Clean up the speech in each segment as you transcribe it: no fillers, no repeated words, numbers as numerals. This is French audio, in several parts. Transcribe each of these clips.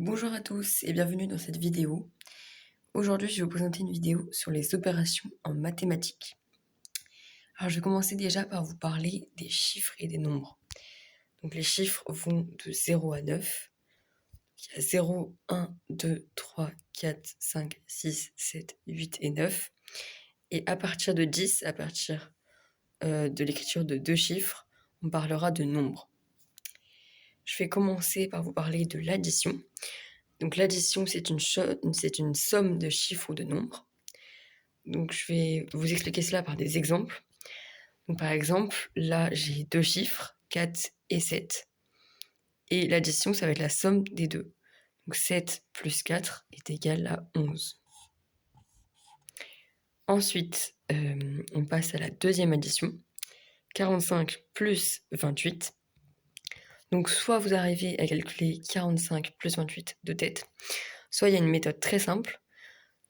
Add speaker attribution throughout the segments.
Speaker 1: Bonjour à tous et bienvenue dans cette vidéo. Aujourd'hui, je vais vous présenter une vidéo sur les opérations en mathématiques. Alors, je vais commencer déjà par vous parler des chiffres et des nombres. Donc, les chiffres vont de 0 à 9. Il y a 0, 1, 2, 3, 4, 5, 6, 7, 8 et 9. Et à partir de 10, à partir de l'écriture de deux chiffres, on parlera de nombres. Je vais commencer par vous parler de l'addition. Donc l'addition, c'est une somme de chiffres ou de nombres. Donc je vais vous expliquer cela par des exemples. Donc par exemple, là j'ai deux chiffres, 4 et 7. Et l'addition, ça va être la somme des deux. Donc 7 plus 4 est égal à 11. Ensuite, on passe à la deuxième addition. 45 plus 28. Donc soit vous arrivez à calculer 45 plus 28 de tête, soit il y a une méthode très simple.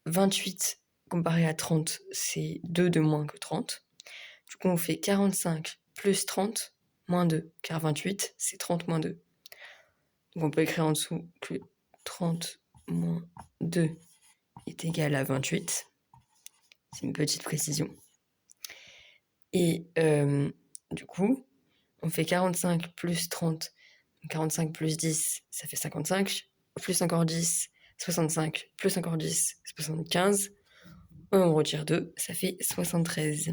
Speaker 1: 28 comparé à 30, c'est 2 de moins que 30. Du coup, on fait 45 plus 30 moins 2, car 28, c'est 30 moins 2. Donc on peut écrire en dessous que 30 moins 2 est égal à 28. C'est une petite précision. Et du coup, on fait 45 plus 30. 45 plus 10, ça fait 55. Plus encore 10, 65. Plus encore 10, 75. On retire 2, ça fait 73.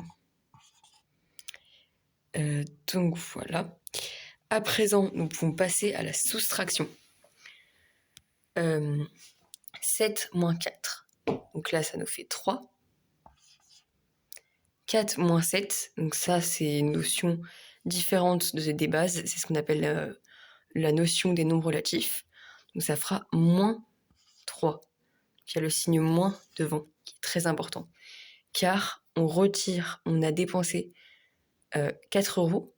Speaker 1: Donc voilà. À présent, nous pouvons passer à la soustraction. 7 moins 4. Donc là, ça nous fait 3. 4 moins 7. Donc ça, c'est une notion différente des bases. C'est ce qu'on appelle la notion des nombres relatifs. Donc ça fera moins 3. Il y a le signe moins devant, qui est très important. Car on a dépensé 4 euros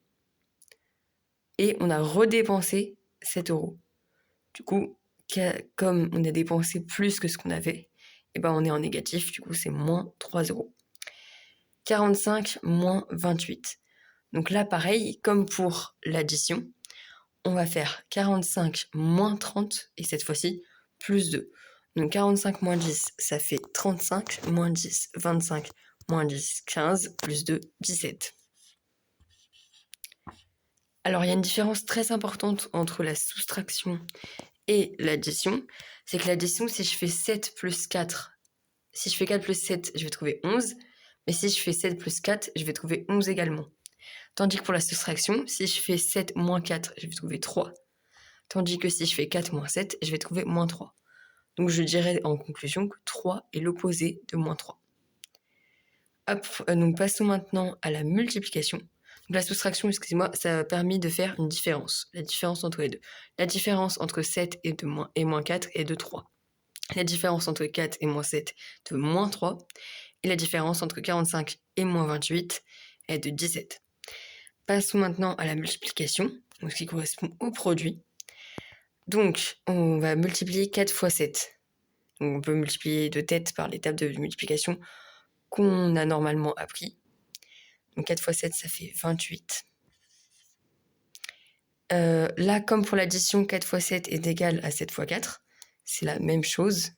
Speaker 1: et on a redépensé 7 euros. Du coup, comme on a dépensé plus que ce qu'on avait, et ben on est en négatif, du coup c'est moins 3 euros. 45 moins 28. Donc là, pareil, comme pour l'addition, on va faire 45 moins 30, et cette fois-ci, plus 2. Donc 45 moins 10, ça fait 35, moins 10, 25, moins 10, 15, plus 2, 17. Alors il y a une différence très importante entre la soustraction et l'addition, c'est que l'addition, si je fais 7 plus 4, si je fais 4 plus 7, je vais trouver 11, mais si je fais 7 plus 4, je vais trouver 11 également. Tandis que pour la soustraction, si je fais 7 moins 4, je vais trouver 3. Tandis que si je fais 4 moins 7, je vais trouver moins 3. Donc je dirais en conclusion que 3 est l'opposé de moins 3. Hop, donc passons maintenant à la multiplication. Donc la soustraction, excusez-moi, ça a permis de faire une différence. La différence entre les deux. La différence entre 7 et moins 4 est de 3. La différence entre 4 et moins 7 est de moins 3. Et la différence entre 45 et moins 28 est de 17. Passons maintenant à la multiplication, donc ce qui correspond au produit. Donc, on va multiplier 4 fois 7. Donc, on peut multiplier de tête par l'étape de multiplication qu'on a normalement appris. Donc 4 fois 7, ça fait 28. Là, comme pour l'addition, 4 fois 7 est égal à 7 fois 4. C'est la même chose.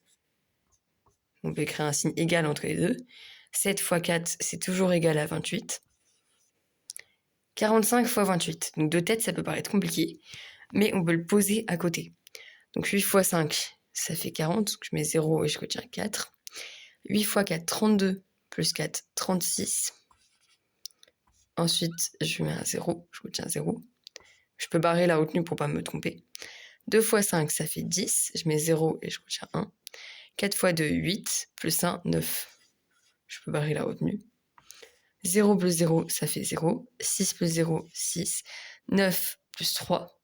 Speaker 1: On peut écrire un signe égal entre les deux. 7 fois 4, c'est toujours égal à 28. 45 fois 28. Donc de tête, ça peut paraître compliqué, mais on peut le poser à côté. Donc 8 fois 5, ça fait 40. Donc je mets 0 et je retiens 4. 8 fois 4, 32. Plus 4, 36. Ensuite, je mets un 0, je retiens 0. Je peux barrer la retenue pour ne pas me tromper. 2 fois 5, ça fait 10. Je mets 0 et je retiens 1. 4 fois 2, 8. Plus 1, 9. Je peux barrer la retenue. 0 plus 0, ça fait 0. 6 plus 0, 6. 9 plus 3,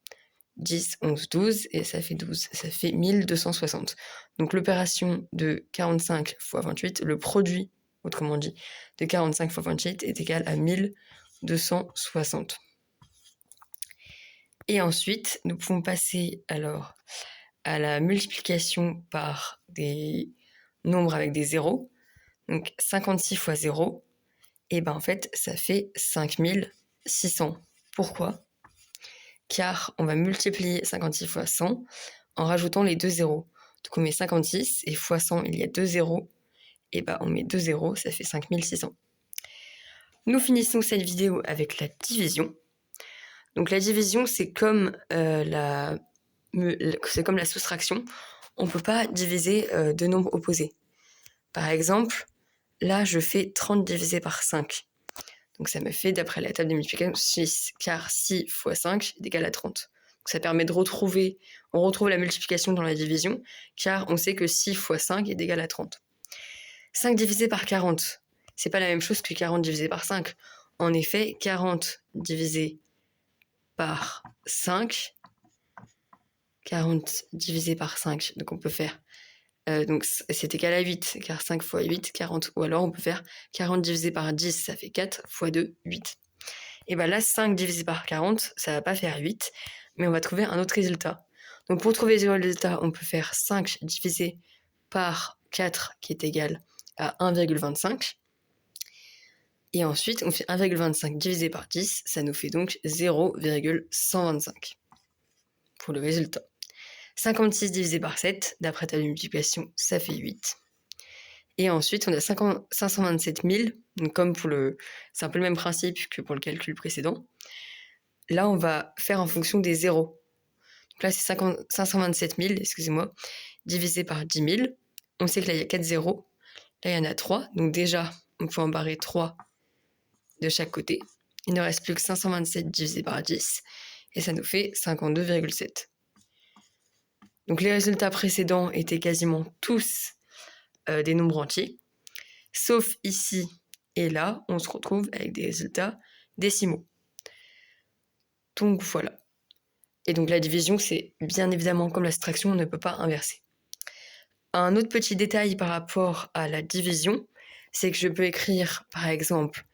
Speaker 1: 10, 11, 12. Et ça fait 12. Ça fait 1260. Donc l'opération de 45 fois 28, le produit, autrement dit, de 45 fois 28 est égal à 1260. Et ensuite, nous pouvons passer alors à la multiplication par des nombres avec des zéros. Donc 56 fois 0, et ben en fait, ça fait 5600. Pourquoi ? Car on va multiplier 56 fois 100 en rajoutant les 2 zéros. Donc on met 56 et fois 100, il y a 2 zéros. Et on met 2 zéros, ça fait 5600. Nous finissons cette vidéo avec la division. Donc la division, c'est comme la soustraction. On ne peut pas diviser deux nombres opposés. Par exemple, là, je fais 30 divisé par 5. Donc ça me fait, d'après la table de multiplication, 6, car 6 fois 5 est égal à 30. Donc ça permet de retrouver, on retrouve la multiplication dans la division, car on sait que 6 fois 5 est égal à 30. 5 divisé par 40, c'est pas la même chose que 40 divisé par 5. En effet, 40 divisé par 5, 40 divisé par 5, donc on peut faire, donc c'est égal à 8, car 5 fois 8, 40, ou alors on peut faire 40 divisé par 10, ça fait 4, fois 2, 8. Et là, 5 divisé par 40, ça va pas faire 8, mais on va trouver un autre résultat. Donc pour trouver le résultat, on peut faire 5 divisé par 4, qui est égal à 1,25. Et ensuite, on fait 1,25 divisé par 10, ça nous fait donc 0,125 pour le résultat. 56 divisé par 7, d'après ta multiplication, ça fait 8. Et ensuite, on a 527 000, donc comme c'est un peu le même principe que pour le calcul précédent. Là, on va faire en fonction des zéros. Donc là, c'est 527 000, excusez-moi, divisé par 10 000. On sait que là, il y a 4 zéros. Là, il y en a 3. Donc déjà, on peut en barrer 3 de chaque côté. Il ne reste plus que 527 divisé par 10. Et ça nous fait 52,7. Donc les résultats précédents étaient quasiment tous des nombres entiers. Sauf ici et là, on se retrouve avec des résultats décimaux. Donc voilà. Et donc la division, c'est bien évidemment comme la soustraction, on ne peut pas inverser. Un autre petit détail par rapport à la division, c'est que je peux écrire par exemple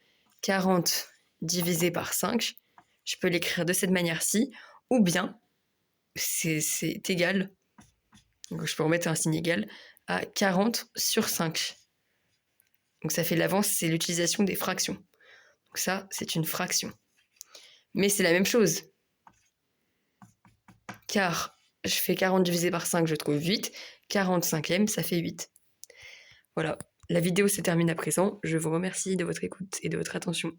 Speaker 1: 40 divisé par 5. Je peux l'écrire de cette manière-ci, ou bien c'est égal, donc je peux remettre un signe égal, à 40 sur 5. Donc ça fait l'avance, c'est l'utilisation des fractions. Donc ça, c'est une fraction. Mais c'est la même chose. Car je fais 40 divisé par 5, je trouve 8. 45e, ça fait 8. Voilà, la vidéo se termine à présent. Je vous remercie de votre écoute et de votre attention.